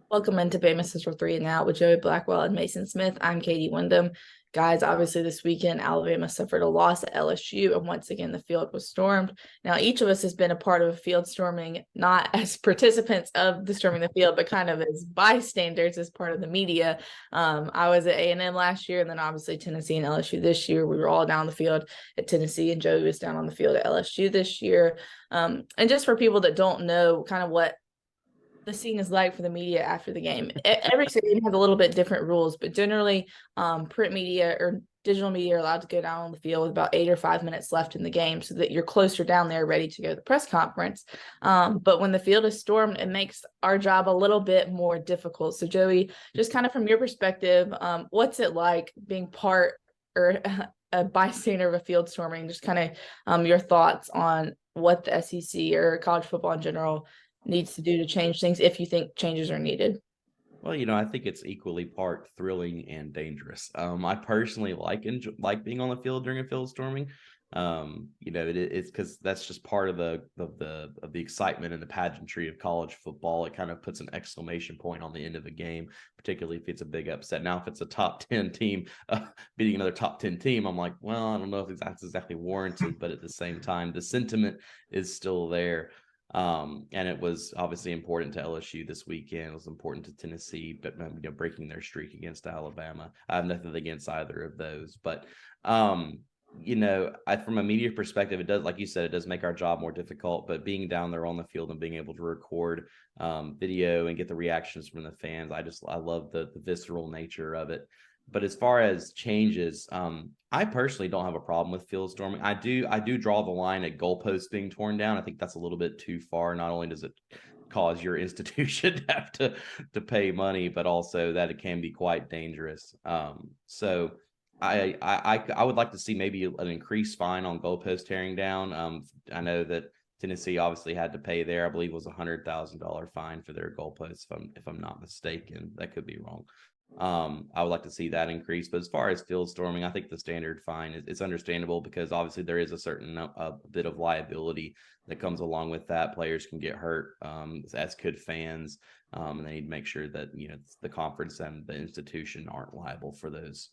Welcome into Famous for Three and Out with Joey Blackwell and Mason Smith. I'm Katie Windham. Guys, obviously this weekend, Alabama suffered a loss at LSU, and once again, the field was stormed. Now, each of us has been a part of a field storming, not as participants of the storming the field, but kind of as bystanders, as part of the media. I was at A&M last year, and then obviously Tennessee and LSU this year. We were all down the field at Tennessee, and Joey was down on the field at LSU this year. And just for people that don't know kind of what the scene is like for the media after the game. Every stadium has a little bit different rules, but generally, print media or digital media are allowed to go down on the field with about 8 or 5 minutes left in the game so that you're closer down there ready to go to the press conference. But when the field is stormed, it makes our job a little bit more difficult. So, Joey, just kind of from your perspective, what's it like being part or a bystander of a field storming? Just kind of your thoughts on what the SEC or college football in general needs to do to change things, if you think changes are needed. Well, I think it's equally part thrilling and dangerous. I personally like being on the field during a field storming. It's because that's just part of the excitement and the pageantry of college football. It kind of puts an exclamation point on the end of a game, particularly if it's a big upset. Now, if it's a top 10 team beating another top 10 team, I'm like, well, I don't know if that's exactly warranted, but at the same time, the sentiment is still there. And it was obviously important to LSU this weekend. It was important to Tennessee, but breaking their streak against Alabama. I have nothing against either of those, but from a media perspective, it does, like you said, it does make our job more difficult. But being down there on the field and being able to record video and get the reactions from the fans, I love the visceral nature of it. But as far as changes, I personally don't have a problem with field storming. I do draw the line at goalposts being torn down. I think that's a little bit too far. Not only does it cause your institution to have to pay money, but also that it can be quite dangerous. So I would like to see maybe an increased fine on goalpost tearing down. I know that Tennessee obviously had to pay there. I believe it was $100,000 fine for their goalposts, if I'm not mistaken. That could be wrong. I would like to see that increase. But as far as field storming, I think the standard fine is understandable because obviously there is a certain bit of liability that comes along with that. Players can get hurt, as could fans, and they need to make sure that the conference and the institution aren't liable for those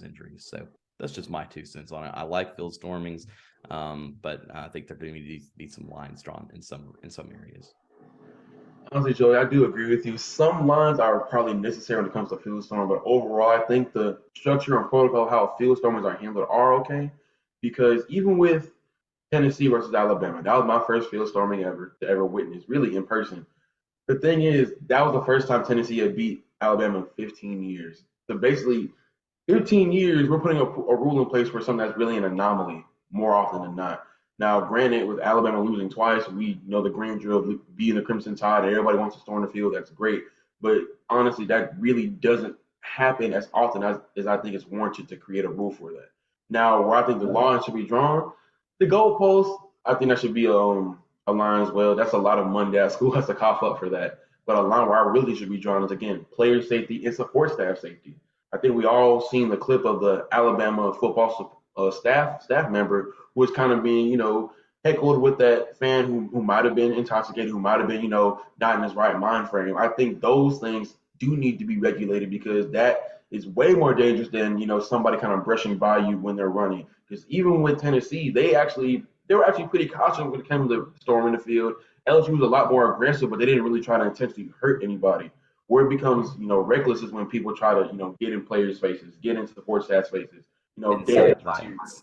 injuries. So that's just my 2 cents on it. I like field stormings, but I think there do need to be some lines drawn in some areas. Honestly, Joey, I do agree with you. Some lines are probably necessary when it comes to field storm, but overall, I think the structure and protocol how field stormers are handled are okay. Because even with Tennessee versus Alabama, that was my first field storming ever to ever witness, really in person. The thing is, that was the first time Tennessee had beat Alabama in 15 years. So basically, 15 years, we're putting a rule in place for something that's really an anomaly more often than not. Now, granted, with Alabama losing twice, we know the grand drill of being the Crimson Tide, and everybody wants to storm the field. That's great. But honestly, that really doesn't happen as often as I think it's warranted to create a rule for that. Now, where I think the line should be drawn, the goalpost, I think that should be a line as well. That's a lot of money that school has to cough up for that. But a line where I really should be drawn is, again, player safety and support staff safety. I think we all seen the clip of the Alabama football staff member who was kind of being, heckled with that fan who might have been intoxicated, who might have been, not in his right mind frame. I think those things do need to be regulated because that is way more dangerous than, somebody kind of brushing by you when they're running. Because even with Tennessee, they were actually pretty cautious when it came to storming the field. LSU was a lot more aggressive, but they didn't really try to intentionally hurt anybody. Where it becomes, reckless is when people try to, get in players' faces, get into support staff's faces, Incite violence.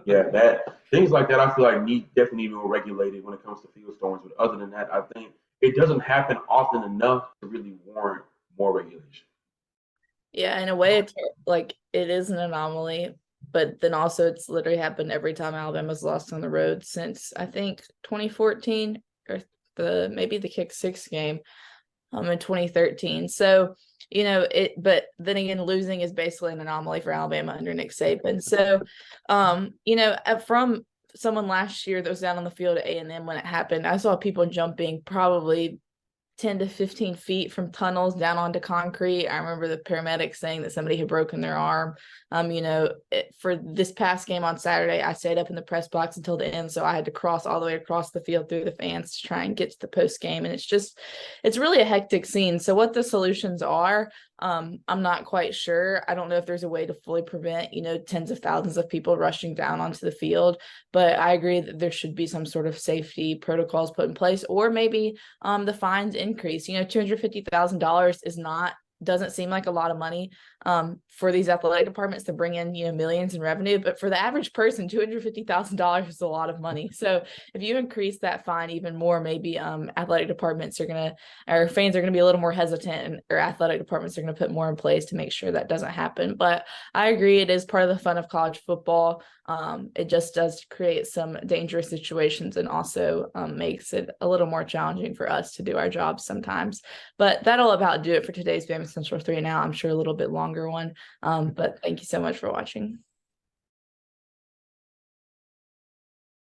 yeah, that things like that I feel like definitely need to be regulated when it comes to field storms. But other than that, I think it doesn't happen often enough to really warrant more regulation. Yeah, in a way, it's like it is an anomaly, but then also it's literally happened every time Alabama's lost on the road since I think 2014 or maybe the kick six game in 2013. So, but then again, losing is basically an anomaly for Alabama under Nick Saban. So, from someone last year that was down on the field at A&M when it happened, I saw people jumping probably 10 to 15 feet from tunnels down onto concrete. I remember the paramedics saying that somebody had broken their arm. For this past game on Saturday, I stayed up in the press box until the end, so I had to cross all the way across the field through the fans to try and get to the post game, and it's really a hectic scene. So what the solutions are, I'm not quite sure. I don't know if there's a way to fully prevent, tens of thousands of people rushing down onto the field, but I agree that there should be some sort of safety protocols put in place, or maybe the fines increase. $250,000 doesn't seem like a lot of money for these athletic departments to bring in, millions in revenue, but for the average person, $250,000 is a lot of money. So if you increase that fine even more, maybe athletic departments or fans are going to be a little more hesitant, or athletic departments are going to put more in place to make sure that doesn't happen. But I agree, it is part of the fun of college football. It just does create some dangerous situations, and also makes it a little more challenging for us to do our jobs sometimes. But that'll about do it for today's Bama Central 3 and Out. I'm sure a little bit longer one. But thank you so much for watching.